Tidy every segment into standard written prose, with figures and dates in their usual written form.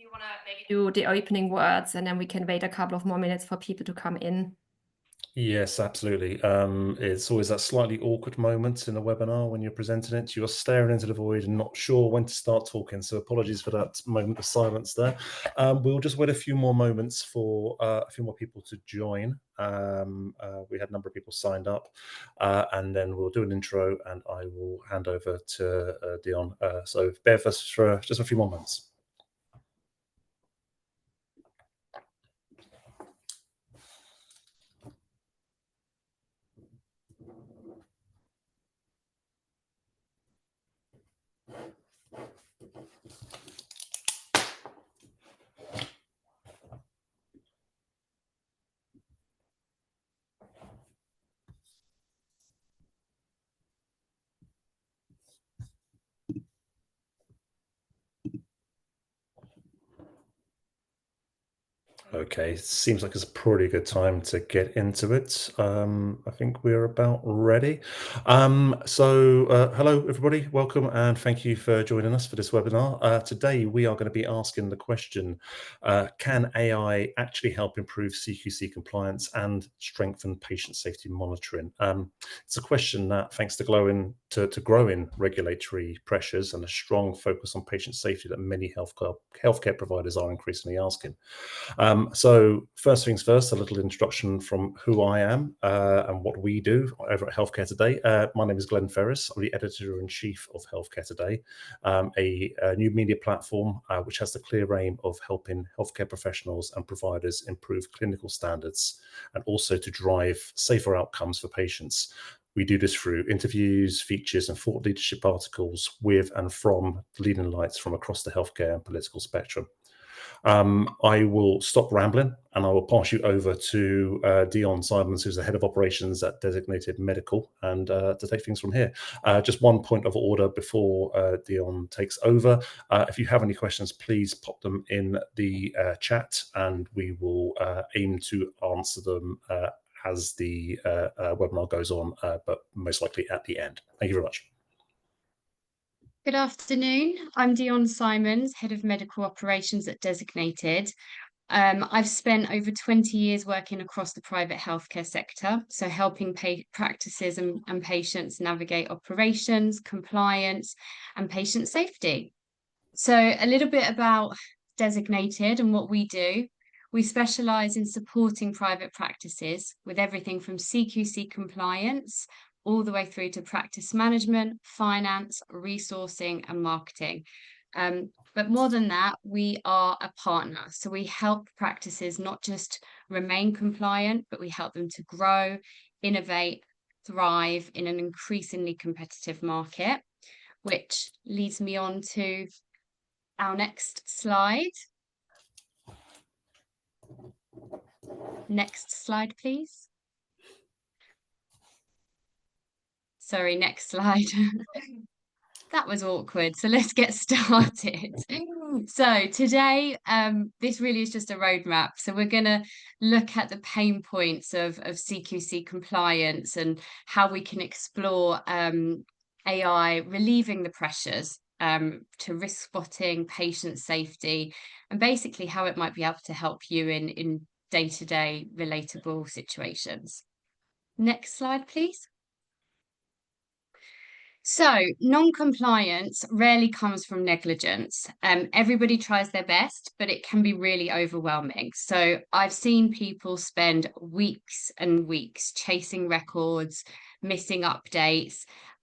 you want to maybe do the opening words, and then we can wait a couple of more minutes for people to come in. Yes, absolutely. It's always that slightly awkward moment in a webinar when you're presenting it. You're staring into the void and not sure when to start talking. So apologies for that moment of silence there. We'll just wait a few more moments for a few more people to join. We had a number of people signed up, and then we'll do an intro and I will hand over to Dion. So bear with us for just a few more moments. Okay, seems like it's a pretty good time to get into it. I think we're about ready. Hello everybody, welcome and thank you for joining us for this webinar. Today we are going to be asking the question, can AI actually help improve CQC compliance and strengthen patient safety monitoring? It's a question that, thanks to growing regulatory pressures and a strong focus on patient safety, that many healthcare providers are increasingly asking. So first things first, a little introduction from who I am and what we do over at Healthcare Today. My name is Glenn Ferris. I'm the editor-in-chief of Healthcare Today, a new media platform which has the clear aim of helping healthcare professionals and providers improve clinical standards and also to drive safer outcomes for patients. We do this through interviews, features, and thought leadership articles with and from leading lights from across the healthcare and political spectrum. I will stop rambling and I will pass you over to Dion Simons, who's the head of operations at Designated Medical, and to take things from here. Just one point of order before Dion takes over. If you have any questions, please pop them in the chat and we will aim to answer them as the webinar goes on, but most likely at the end. Thank you very much. Good afternoon. I'm Dion Simons, Head of Medical Operations at Designated. I've spent over 20 years working across the private healthcare sector, so helping practices and patients navigate operations, compliance, and patient safety. So a little bit about Designated and what we do. We specialise in supporting private practices with everything from CQC compliance all the way through to practice management, finance, resourcing, and marketing. But more than that, we are a partner. So we help practices not just remain compliant, but we help them to grow, innovate, thrive in an increasingly competitive market, which leads me on to our next slide. Next slide, please. Sorry, next slide. That was awkward. So let's get started. So today, this really is just a roadmap. So we're going to look at the pain points of CQC compliance and how we can explore AI relieving the pressures to risk spotting, patient safety, and basically how it might be able to help you in day-to-day relatable situations. Next slide, please. So non-compliance rarely comes from negligence. Everybody tries their best, but it can be really overwhelming. So I've seen people spend weeks and weeks chasing records, missing updates,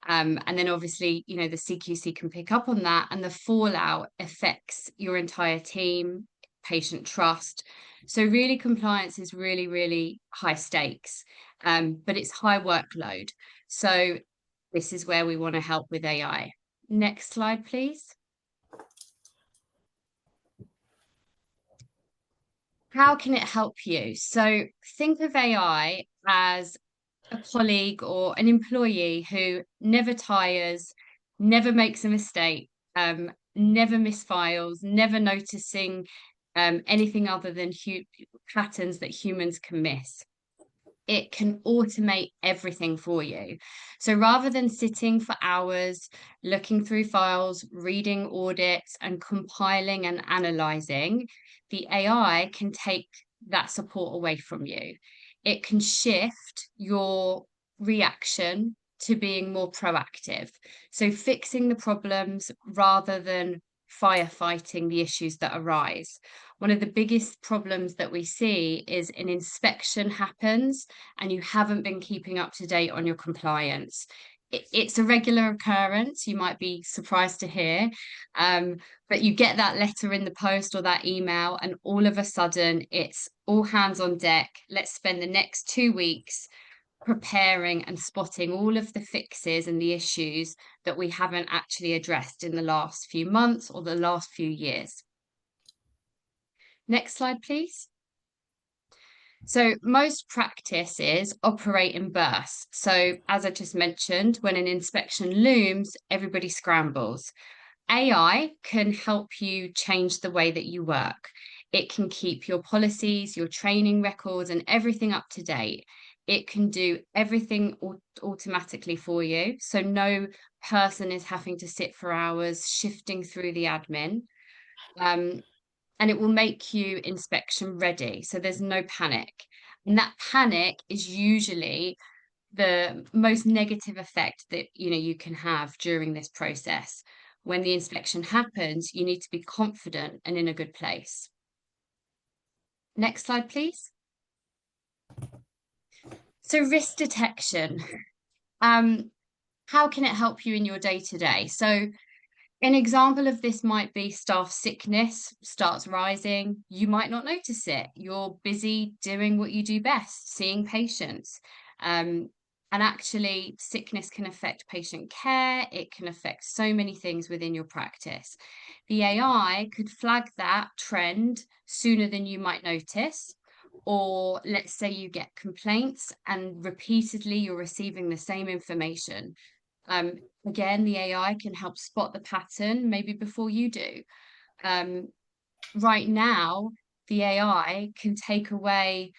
and then obviously, you know, the CQC can pick up on that, and the fallout affects your entire team, patient trust. So really, compliance is really, really high stakes, but it's high workload. So this is where we want to help with AI. Next slide, please. How can it help you? So think of AI as a colleague or an employee who never tires, never makes a mistake, never misfiles, never noticing anything other than patterns that humans can miss. it can automate everything for you. So rather than sitting for hours, looking through files, reading audits, and compiling and analyzing, the AI can take that support away from you. It can shift your reaction to being more proactive. So fixing the problems rather than firefighting the issues that arise. One of the biggest problems that we see is an inspection happens and you haven't been keeping up to date on your compliance. It's a regular occurrence, you might be surprised to hear, but you get that letter in the post or that email, and all of a sudden it's all hands on deck. Let's spend the next 2 weeks preparing and spotting all of the fixes and the issues that we haven't actually addressed in the last few months or the last few years. Next slide, please. So most practices operate in bursts. So as I just mentioned, when an inspection looms, everybody scrambles. AI can help you change the way that you work. It can keep your policies, your training records, and everything up to date. It can do everything automatically for you. So no person is having to sit for hours shifting through the admin. And it will make you inspection ready. So there's no panic. And that panic is usually the most negative effect that you can have during this process. When the inspection happens, you need to be confident and in a good place. Next slide, please. So risk detection. How can it help you in your day-to-day? So an example of this might be staff sickness starts rising. You might not notice it. You're busy doing what you do best, seeing patients. And actually, sickness can affect patient care. It can affect so many things within your practice. The AI could flag that trend sooner than you might notice. Or let's say you get complaints and repeatedly you're receiving the same information. Again, the AI can help spot the pattern maybe before you do. Right now, the AI can take away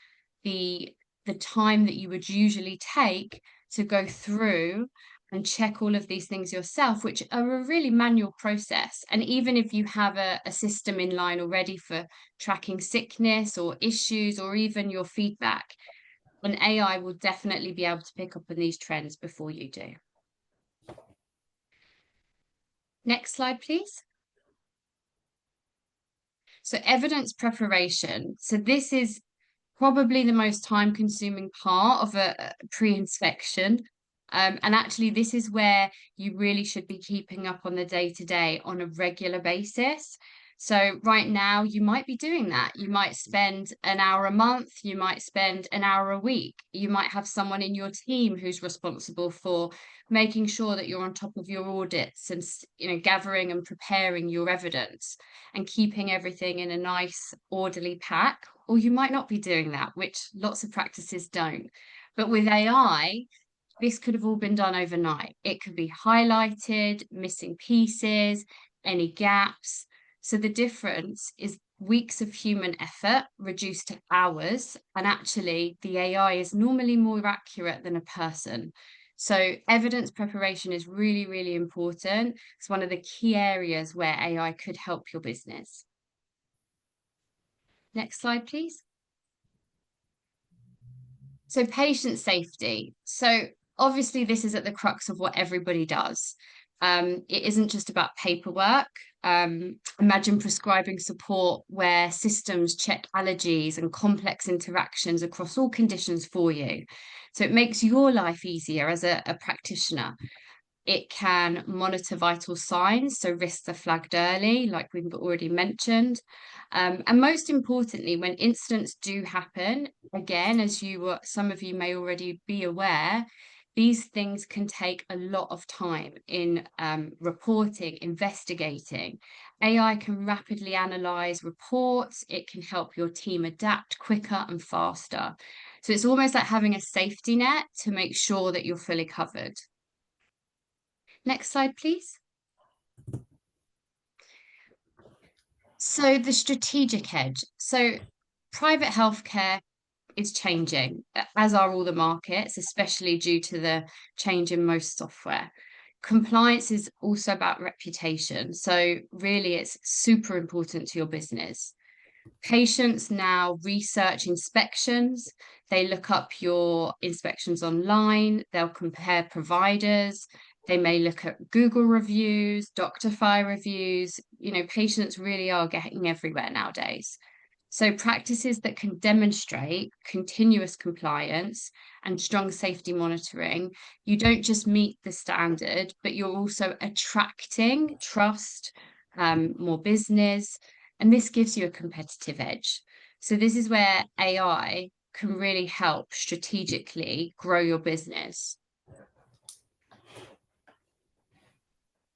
the time that you would usually take to go through and check all of these things yourself, which are a really manual process. And even if you have a system in line already for tracking sickness or issues or even your feedback, an AI will definitely be able to pick up on these trends before you do. Next slide, please. So evidence preparation. So this is probably the most time-consuming part of a pre-inspection. And actually, this is where you really should be keeping up on the day-to-day on a regular basis. So right now, you might be doing that. You might spend an hour a month. You might spend an hour a week. You might have someone in your team who's responsible for making sure that you're on top of your audits and gathering and preparing your evidence and keeping everything in a nice, orderly pack. Or you might not be doing that, which lots of practices don't. But with AI, this could have all been done overnight. It could be highlighted, missing pieces, any gaps. So the difference is weeks of human effort reduced to hours, and actually the AI is normally more accurate than a person. So evidence preparation is really, really important. It's one of the key areas where AI could help your business. Next slide, please. So patient safety. So obviously this is at the crux of what everybody does. It isn't just about paperwork. Imagine prescribing support where systems check allergies and complex interactions across all conditions for you. So it makes your life easier as a practitioner. It can monitor vital signs, so risks are flagged early, like we've already mentioned. And most importantly, when incidents do happen, again, as some of you may already be aware, these things can take a lot of time in reporting, investigating. AI can rapidly analyze reports. It can help your team adapt quicker and faster. So it's almost like having a safety net to make sure that you're fully covered. Next slide, please. So the strategic edge. So private healthcare is changing, as are all the markets, especially due to the change in most software. Compliance is also about reputation. So really, it's super important to your business. Patients now research inspections. They look up your inspections online. They'll compare providers. They may look at Google reviews, Doctify reviews. You know, patients really are getting everywhere nowadays. So practices that can demonstrate continuous compliance and strong safety monitoring, you don't just meet the standard, but you're also attracting trust, more business, and this gives you a competitive edge. So this is where AI can really help strategically grow your business.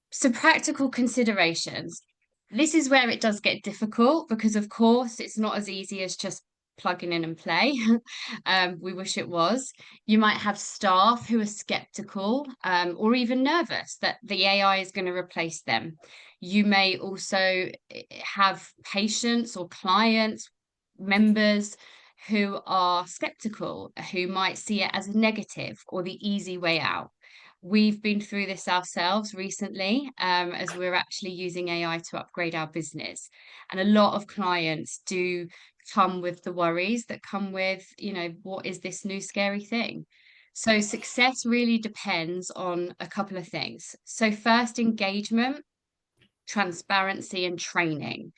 So practical considerations. This is where it does get difficult because, of course, it's not as easy as just plugging in and play. We wish it was. You might have staff who are skeptical or even nervous that the AI is going to replace them. You may also have patients or clients, members who are skeptical, who might see it as a negative or the easy way out. We've been through this ourselves recently, as we're actually using AI to upgrade our business. And a lot of clients do come with the worries that come with, you know, what is this new scary thing? So success really depends on a couple of things. So first, engagement, transparency, and training.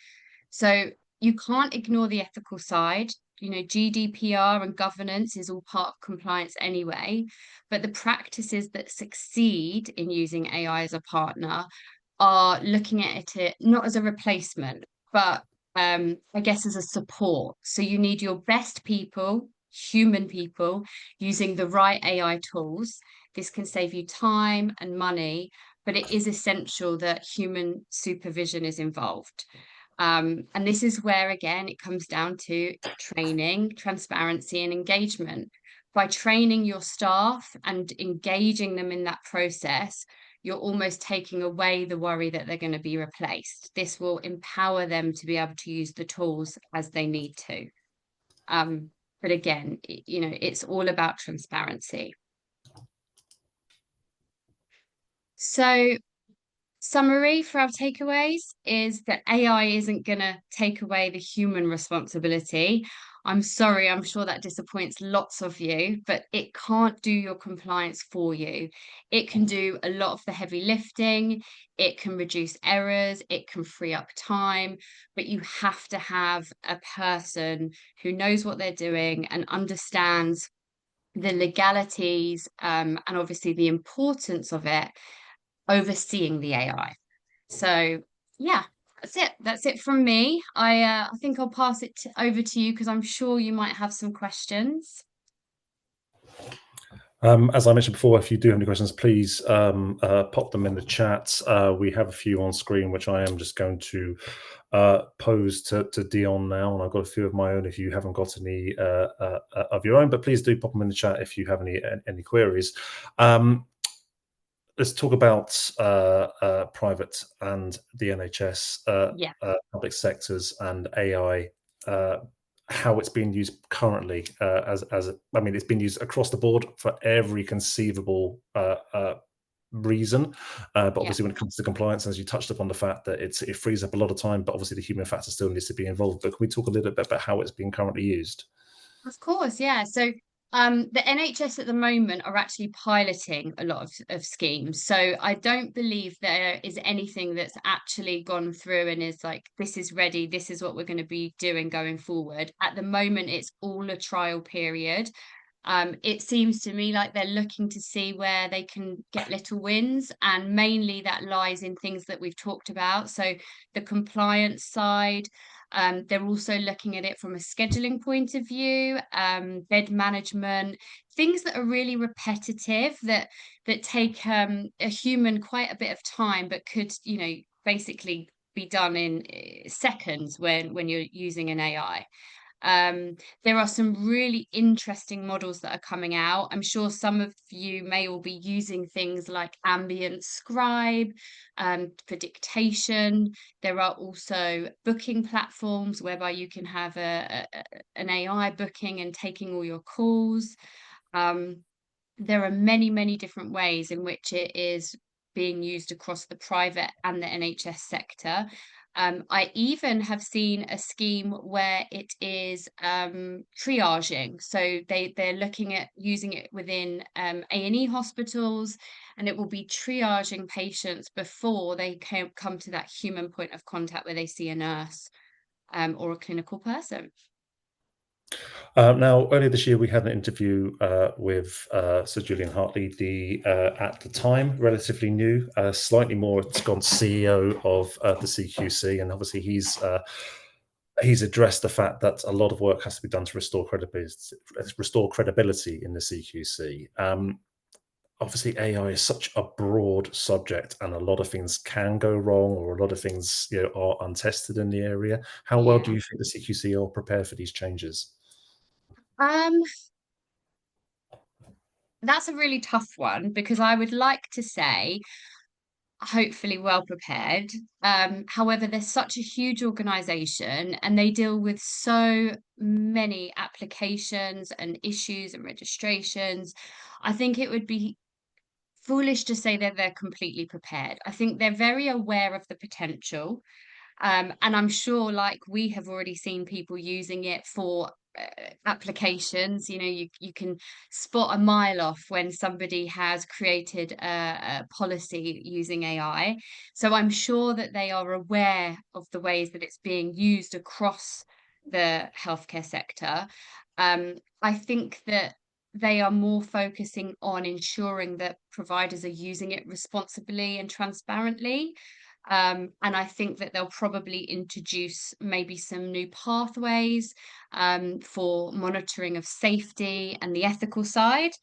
So you can't ignore the ethical side. You know, GDPR and governance is all part of compliance anyway, but the practices that succeed in using AI as a partner are looking at it not as a replacement, but I guess as a support. So you need your best people, human people, using the right AI tools. This can save you time and money, but it is essential that human supervision is involved. And this is where, again, it comes down to training, transparency, and engagement. By training your staff and engaging them in that process, you're almost taking away the worry that they're going to be replaced. This will empower them to be able to use the tools as they need to. But again, you know, it's all about transparency. So summary for our takeaways is that AI isn't going to take away the human responsibility. I'm sorry, I'm sure that disappoints lots of you, but it can't do your compliance for you. It can do a lot of the heavy lifting, it can reduce errors, it can free up time, but you have to have a person who knows what they're doing and understands the legalities and obviously the importance of it, overseeing the AI. So yeah, that's it from me. I think I'll pass it over to you because I'm sure you might have some questions. As I mentioned before, if you do have any questions, please pop them in the chat. We have a few on screen, which I am just going to pose to Dion now, and I've got a few of my own if you haven't got any of your own, but please do pop them in the chat if you have any queries. Let's talk about private and the NHS, public sectors, and AI. How it's being used currently, I mean, it's been used across the board for every conceivable reason, but obviously when it comes to compliance, as you touched upon the fact that it frees up a lot of time, but obviously the human factor still needs to be involved. But can we talk a little bit about how it's being currently used? Of course, yeah. So the NHS at the moment are actually piloting a lot of schemes. So I don't believe there is anything that's actually gone through and is like, this is ready, this is what we're going to be doing going forward. At the moment, it's all a trial period. It seems to me like they're looking to see where they can get little wins, and mainly that lies in things that we've talked about. So the compliance side, they're also looking at it from a scheduling point of view, bed management, things that are really repetitive, that take a human quite a bit of time, but could, you know, basically be done in seconds when you're using an AI. There are some really interesting models that are coming out. I'm sure some of you may all be using things like ambient scribe for dictation. There are also booking platforms whereby you can have an AI booking and taking all your calls. There are many, many different ways in which it is being used across the private and the NHS sector. I even have seen a scheme where it is triaging. So they're looking at using it within A&E hospitals, and it will be triaging patients before they come to that human point of contact where they see a nurse or a clinical person. Now, earlier this year, we had an interview with Sir Julian Hartley, at the time relatively new, slightly more ensconced CEO of the CQC, and obviously he's addressed the fact that a lot of work has to be done to restore credibility in the CQC. Obviously, AI is such a broad subject, and a lot of things can go wrong, or a lot of things are untested in the area. How well do Yeah. you think the CQC are prepared for these changes? That's a really tough one, because I would like to say hopefully well prepared. However, there's such a huge organization and they deal with so many applications and issues and registrations. I think it would be foolish to say that they're completely prepared. I think they're very aware of the potential. And I'm sure, like, we have already seen people using it for applications. You can spot a mile off when somebody has created a policy using AI. So I'm sure that they are aware of the ways that it's being used across the healthcare sector. I think that they are more focusing on ensuring that providers are using it responsibly and transparently. And I think that they'll probably introduce maybe some new pathways for monitoring of safety and the ethical side.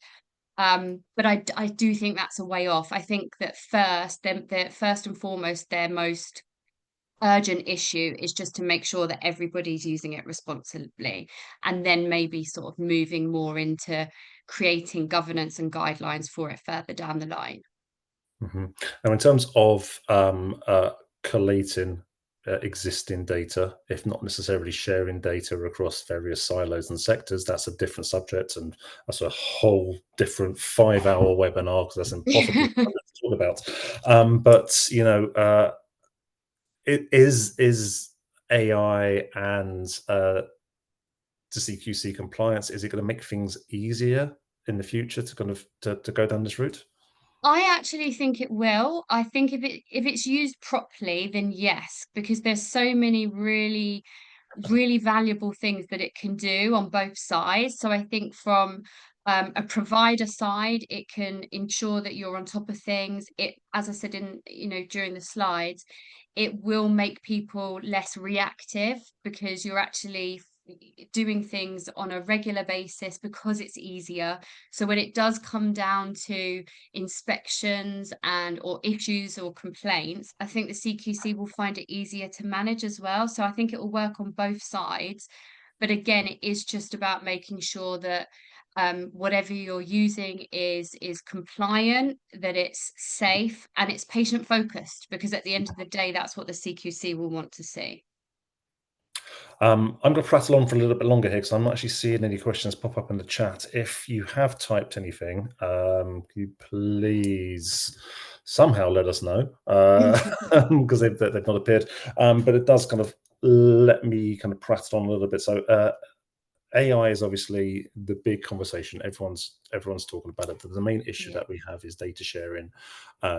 But I do think that's a way off. I think that first and foremost, their most urgent issue is just to make sure that everybody's using it responsibly, and then maybe sort of moving more into creating governance and guidelines for it further down the line. Now, in terms of collating existing data, if not necessarily sharing data across various silos and sectors, that's a different subject, and that's a whole different 5-hour webinar, because that's impossible to talk about. But it is AI and the CQC compliance. Is it going to make things easier in the future to kind of to go down this route? I actually think it will. I think if it's used properly, then yes, because there's so many really, really valuable things that it can do on both sides. So I think from a provider side, it can ensure that you're on top of things. It, as I said during the slides, it will make people less reactive, because you're actually doing things on a regular basis because it's easier. So when it does come down to inspections or issues or complaints, I think the CQC will find it easier to manage as well. So I think it will work on both sides. But again, it is just about making sure that whatever you're using is compliant, that it's safe, and it's patient focused, because at the end of the day, that's what the CQC will want to see. I'm going to prattle on for a little bit longer here, because I'm not actually seeing any questions pop up in the chat. If you have typed anything, can you please somehow let us know, because they've not appeared. But it does kind of let me kind of prattle on a little bit. So AI is obviously the big conversation. Everyone's talking about it. But the main issue that we have is data sharing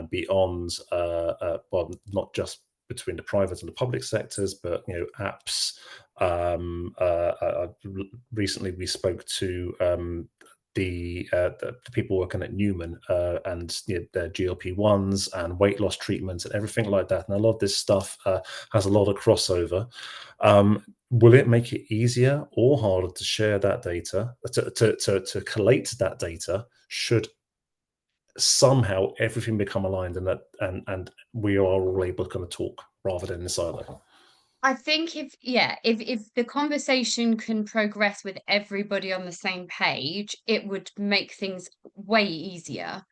beyond, well, not just between the private and the public sectors, but apps. Recently, we spoke to the people working at Newman and their GLP-1s and weight loss treatments and everything like that. And a lot of this stuff has a lot of crossover. Will it make it easier or harder to share that data, to collate that data, should somehow everything become aligned and we are all able to kind of talk rather than in a silo? I think if the conversation can progress with everybody on the same page, it would make things way easier.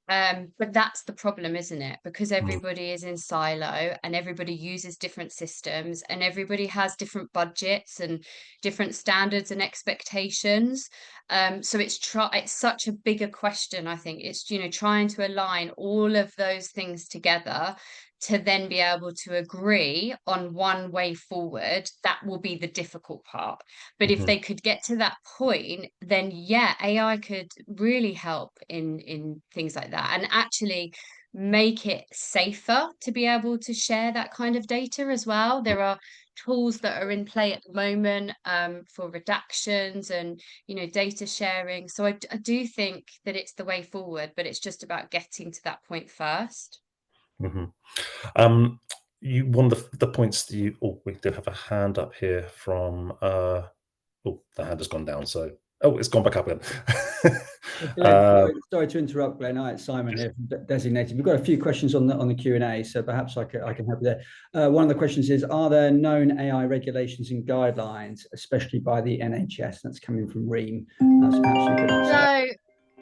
But that's the problem, isn't it? Because everybody is in silo and everybody uses different systems and everybody has different budgets and different standards and expectations. So it's such a bigger question, I think. It's, trying to align all of those things together to then be able to agree on one way forward. That will be the difficult part. But if they could get to that point, then yeah, AI could really help in things like that, and actually make it safer to be able to share that kind of data as well. There are tools that are in play at the moment for redactions and data sharing. So I do think that it's the way forward, but it's just about getting to that point first. One of the points that we do have a hand up here from the hand has gone down, so it's gone back up again. Glenn, sorry to interrupt, Glenn. Hi, it's Simon here from Designated. We've got a few questions on the Q&A, so perhaps I can help you there. One of the questions is, are there known AI regulations and guidelines, especially by the NHS? That's coming from Reem. So perhaps you could answer that. So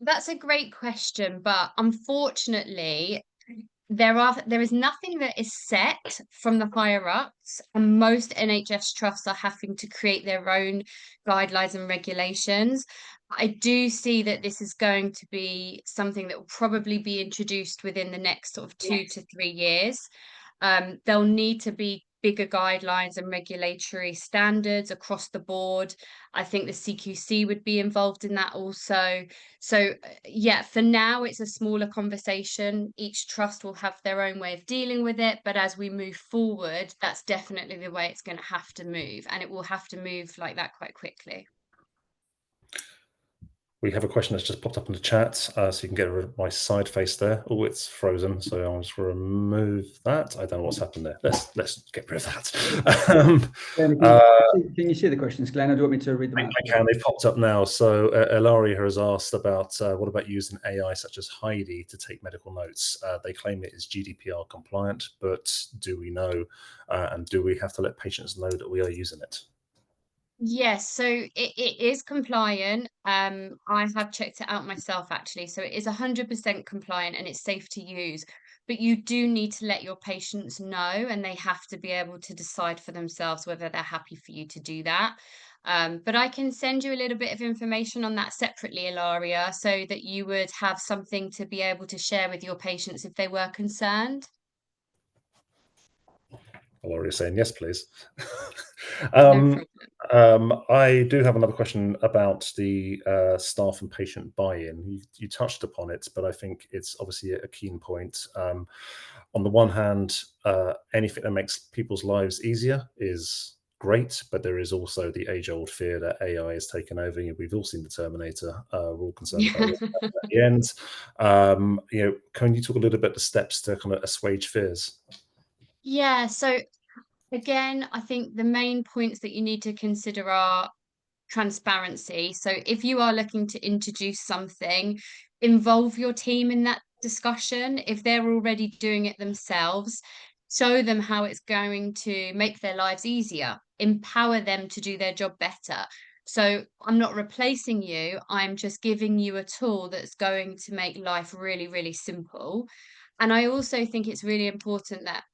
that's a great question, but unfortunately, there is nothing that is set from the higher ups, and most NHS trusts are having to create their own guidelines and regulations. I do see that this is going to be something that will probably be introduced within the next sort of 2 to 3 years. There'll need to be bigger guidelines and regulatory standards across the board. I think the CQC would be involved in that also. So yeah, for now, it's a smaller conversation. Each trust will have their own way of dealing with it. But as we move forward, that's definitely the way it's going to have to move. And it will have to move like that quite quickly. We have a question that's just popped up in the chat, so you can get rid of my side face there. Oh, it's frozen, so I'll just remove that. I don't know what's happened there. Let's get rid of that. Can you see the questions, Glenn, or do you want me to read them out? I can. They've popped up now. So Ilaria has asked about what about using AI such as Heidi to take medical notes? They claim it is GDPR compliant, but do we know, and do we have to let patients know that we are using it? Yes, so it is compliant. I have checked it out myself actually. So it is 100% compliant and it's safe to use. But you do need to let your patients know, and they have to be able to decide for themselves whether they're happy for you to do that. But I can send you a little bit of information on that separately, Ilaria, so that you would have something to be able to share with your patients if they were concerned. Ilaria saying yes, please. No problem. I do have another question about the staff and patient buy-in. You touched upon it, but I think it's obviously a keen point. On the one hand, anything that makes people's lives easier is great, but there is also the age-old fear that AI is taken over. We've all seen the Terminator. We're all concerned about it at the end. Can you talk a little bit the steps to kind of assuage fears? Yeah, so again, I think the main points that you need to consider are transparency. So if you are looking to introduce something, involve your team in that discussion. If they're already doing it themselves, show them how it's going to make their lives easier, empower them to do their job better. So I'm not replacing you, I'm just giving you a tool that's going to make life really, really simple. And I also think it's really important that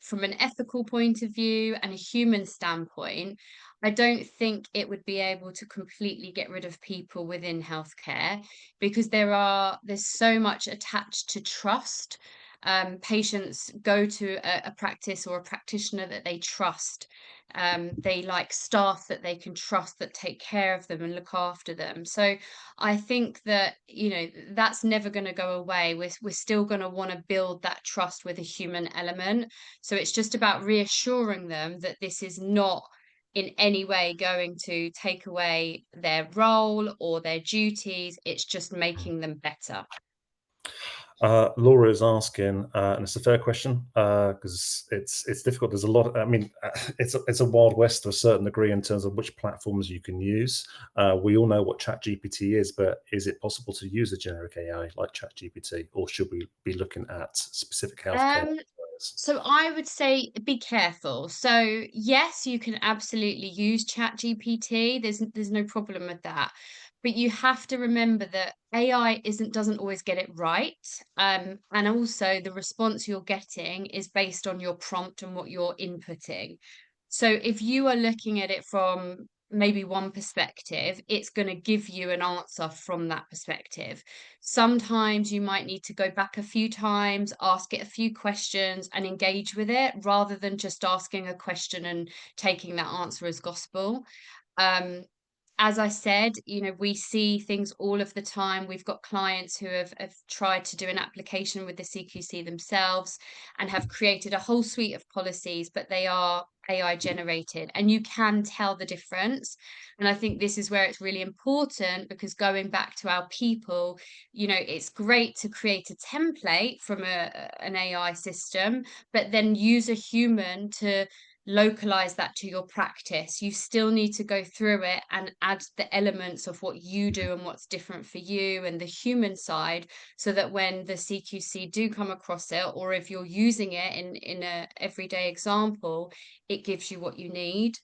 from an ethical point of view and a human standpoint, I don't think it would be able to completely get rid of people within healthcare, because there's so much attached to trust. Patients go to a practice or a practitioner that they trust. They like staff that they can trust, that take care of them and look after them. So I think that, that's never going to go away. We're still going to want to build that trust with a human element. So it's just about reassuring them that this is not in any way going to take away their role or their duties. It's just making them better. Laura is asking, and it's a fair question because it's difficult. There's a lot. It's a wild west to a certain degree in terms of which platforms you can use. We all know what ChatGPT is, but is it possible to use a generic AI like ChatGPT, or should we be looking at specific healthcare? So I would say be careful. So yes, you can absolutely use ChatGPT. There's no problem with that. But you have to remember that AI doesn't always get it right. And also the response you're getting is based on your prompt and what you're inputting. So if you are looking at it from maybe one perspective, it's going to give you an answer from that perspective. Sometimes you might need to go back a few times, ask it a few questions and engage with it rather than just asking a question and taking that answer as gospel. As I said, we see things all of the time. We've got clients who have tried to do an application with the CQC themselves and have created a whole suite of policies, but they are AI generated, and you can tell the difference. And I think this is where it's really important, because going back to our people, it's great to create a template from an AI system, but then use a human to localize that to your practice. You still need to go through it and add the elements of what you do and what's different for you and the human side, so that when the CQC do come across it, or if you're using it in a everyday example, it gives you what you need.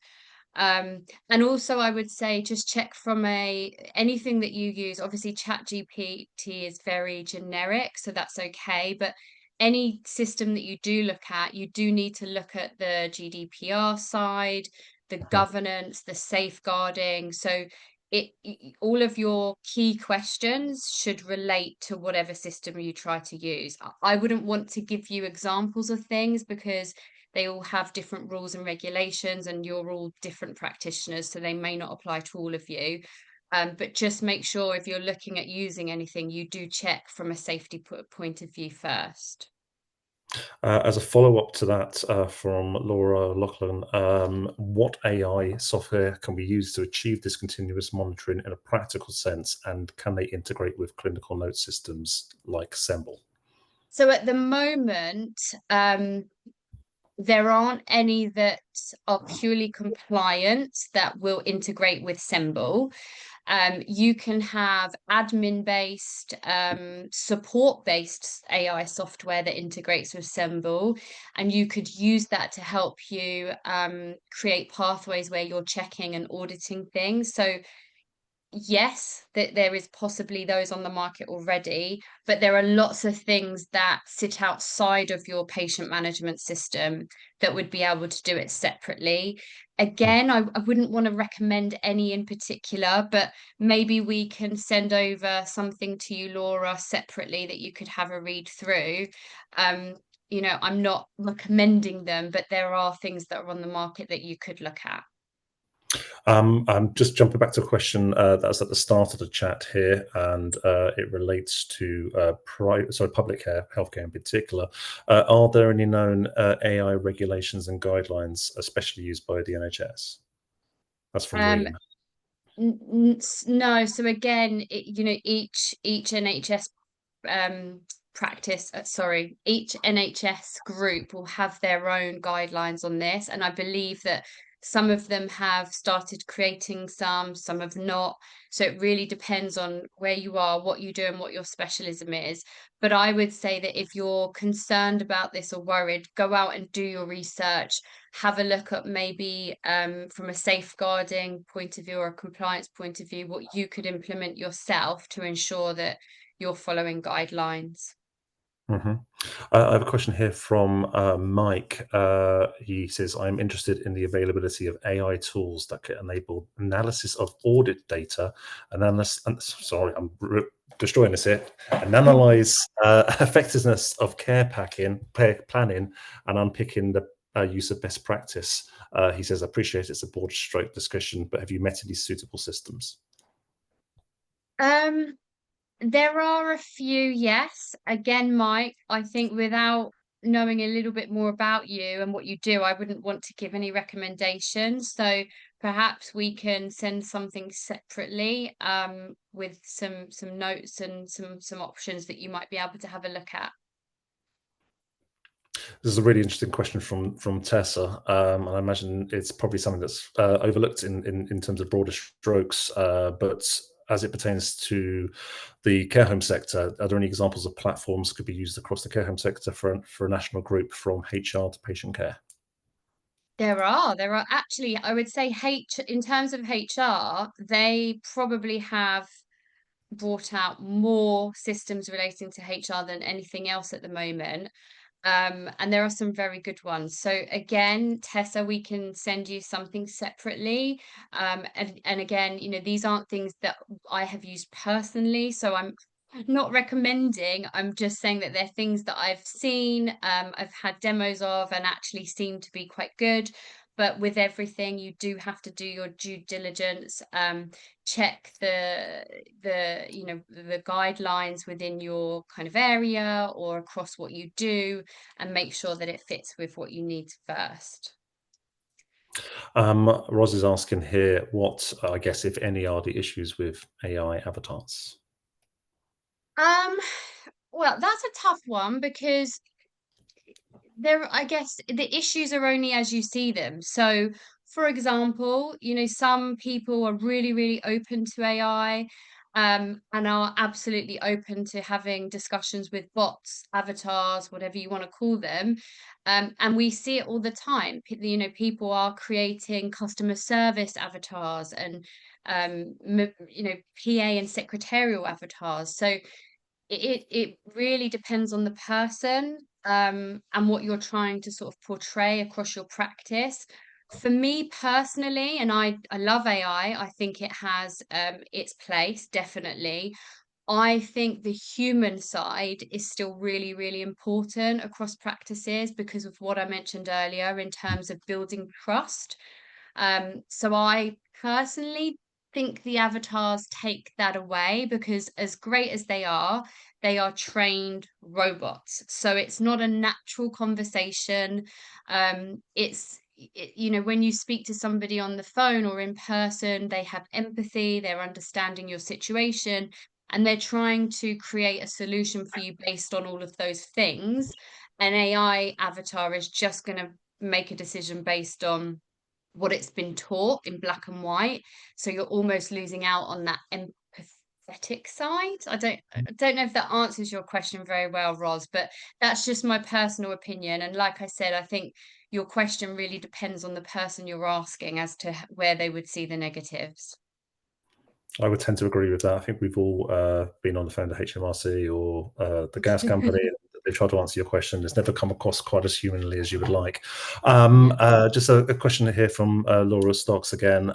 And also I would say just check from anything that you use. Obviously ChatGPT is very generic, so that's okay, but any system that you do look at, you do need to look at the GDPR side, the governance, the safeguarding. So all of your key questions should relate to whatever system you try to use. I wouldn't want to give you examples of things because they all have different rules and regulations, and you're all different practitioners, so they may not apply to all of you. But just make sure if you're looking at using anything, you do check from a safety point of view first. As a follow-up to that, from Laura Loughlin, what AI software can we use to achieve this continuous monitoring in a practical sense, and can they integrate with clinical note systems like Semble? So at the moment, there aren't any that are purely compliant that will integrate with Semble. You can have admin-based, support-based AI software that integrates with Semble, and you could use that to help you create pathways where you're checking and auditing things. So yes, that there is possibly those on the market already, but there are lots of things that sit outside of your patient management system that would be able to do it separately. Again, I wouldn't want to recommend any in particular, but maybe we can send over something to you, Laura, separately that you could have a read through. I'm not recommending them, but there are things that are on the market that you could look at. I'm just jumping back to a question that was at the start of the chat here, and it relates to public healthcare in particular. Are there any known AI regulations and guidelines, especially used by the NHS? That's from Reem. No. So again, each NHS each NHS group will have their own guidelines on this, and I believe that some of them have started creating some have not. So it really depends on where you are, what you do, and what your specialism is. But I would say that if you're concerned about this or worried, go out and do your research, have a look at maybe from a safeguarding point of view or a compliance point of view, what you could implement yourself to ensure that you're following guidelines. I have a question here from Mike. He says, I'm interested in the availability of AI tools that can enable analysis of audit data and destroying this here, and analyze effectiveness of care planning and unpicking the use of best practice. He says, I appreciate it's a broad stroke discussion, but have you met any suitable systems? There are a few, yes. Again, Mike, I think without knowing a little bit more about you and what you do, I wouldn't want to give any recommendations. So perhaps we can send something separately with some notes and some options that you might be able to have a look at. This is a really interesting question from Tessa, and I imagine it's probably something that's overlooked in terms of broader strokes. But as it pertains to the care home sector, are there any examples of platforms that could be used across the care home sector for a national group from HR to patient care? There are actually, I would say in terms of HR, they probably have brought out more systems relating to HR than anything else at the moment. And there are some very good ones. So again, Tessa, we can send you something separately. And again, these aren't things that I have used personally, so I'm not recommending. I'm just saying that they're things that I've seen, I've had demos of, and actually seem to be quite good. But with everything, you do have to do your due diligence, check the guidelines within your kind of area or across what you do, and make sure that it fits with what you need first. Ros is asking here, what, I guess, if any, are the issues with AI avatars? Well, that's a tough one, because I guess the issues are only as you see them. So, for example, some people are really, really open to AI, and are absolutely open to having discussions with bots, avatars, whatever you want to call them. And we see it all the time. People are creating customer service avatars and PA and secretarial avatars. So it really depends on the person, and what you're trying to sort of portray across your practice. For me personally, and I love AI, I think it has its place, definitely. I think the human side is still really, really important across practices because of what I mentioned earlier in terms of building trust. So I personally think the avatars take that away, because as great as they are trained robots. So it's not a natural conversation. When you speak to somebody on the phone or in person, they have empathy, they're understanding your situation, and they're trying to create a solution for you based on all of those things. An AI avatar is just going to make a decision based on what it's been taught in black and white. So you're almost losing out on that empathetic side. I don't know if that answers your question very well, Ros, but that's just my personal opinion. And like I said, I think your question really depends on the person you're asking as to where they would see the negatives. I would tend to agree with that. I think we've all been on the phone to HMRC or the gas company. They try to answer your question. It's never come across quite as humanly as you would like. Just a question here from Laura Stocks again.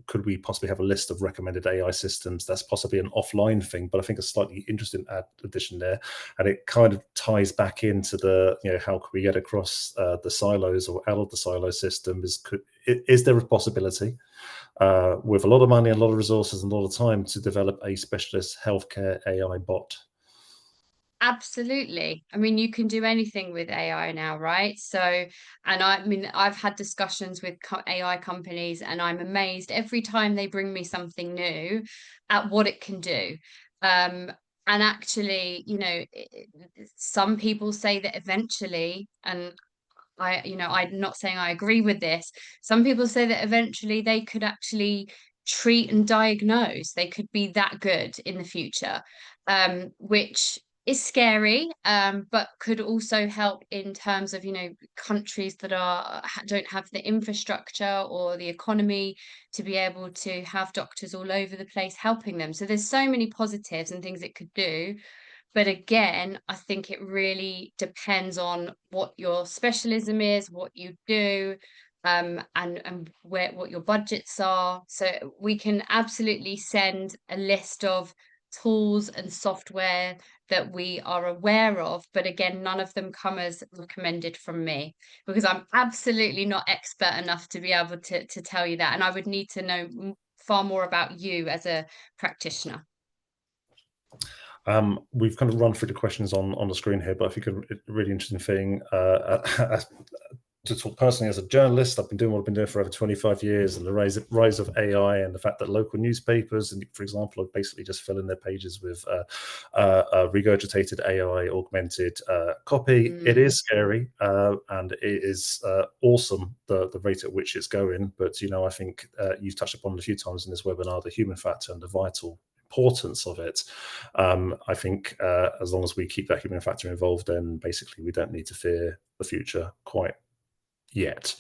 Could we possibly have a list of recommended AI systems? That's possibly an offline thing, but I think a slightly interesting addition there. And it kind of ties back into the, how could we get across the silos or out of the silo system? Is there a possibility with a lot of money and a lot of resources and a lot of time to develop a specialist healthcare AI bot? Absolutely. I mean, you can do anything with AI now, right? So, and I've had discussions with AI companies, and I'm amazed every time they bring me something new at what it can do. And actually, some people say that eventually, and I'm not saying I agree with this. Some people say that eventually they could actually treat and diagnose. They could be that good in the future, which is scary, but could also help in terms of, countries that don't have the infrastructure or the economy to be able to have doctors all over the place helping them. So there's so many positives and things it could do. But again, I think it really depends on what your specialism is, what you do, and what your budgets are. So we can absolutely send a list of tools and software that we are aware of, but again, none of them come as recommended from me, because I'm absolutely not expert enough to be able to tell you that, and I would need to know far more about you as a practitioner. We've kind of run through the questions on the screen here, but I think a really interesting thing to talk personally as a journalist, I've been doing what I've been doing for over 25 years, and the rise of AI and the fact that local newspapers, and for example, are basically just filling their pages with regurgitated AI augmented copy. It is scary, and it is awesome the rate at which it's going. But you know, I think you've touched upon it a few times in this webinar, the human factor and the vital importance of it. I think as long as we keep that human factor involved, then basically we don't need to fear the future quite yet.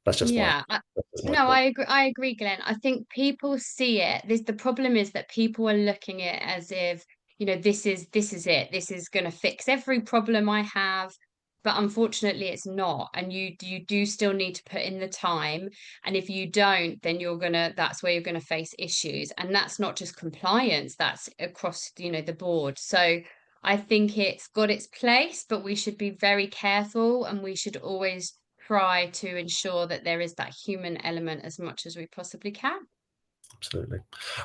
That's just Yeah, no, I agree, Glenn. I think people see it. The problem is that people are looking at it as if, you know, this is it. This is going to fix every problem I have. But unfortunately, it's not. And you do still need to put in the time. And if you don't, then that's where you're gonna face issues. And that's not just compliance, that's across, you know, the board. So I think it's got its place, but we should be very careful, and we should always try to ensure that there is that human element as much as we possibly can. Absolutely.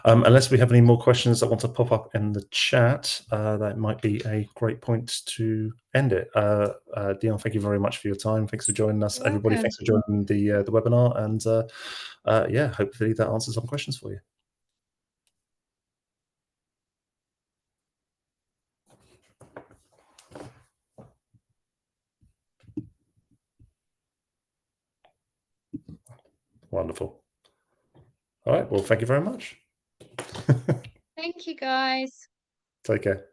Unless we have any more questions that want to pop up in the chat, that might be a great point to end it. Dion, thank you very much for your time. Thanks for joining us. Everybody, thanks for joining the webinar. And yeah, hopefully that answers some questions for you. Wonderful. All right. Well, thank you very much. Thank you, guys. Take care.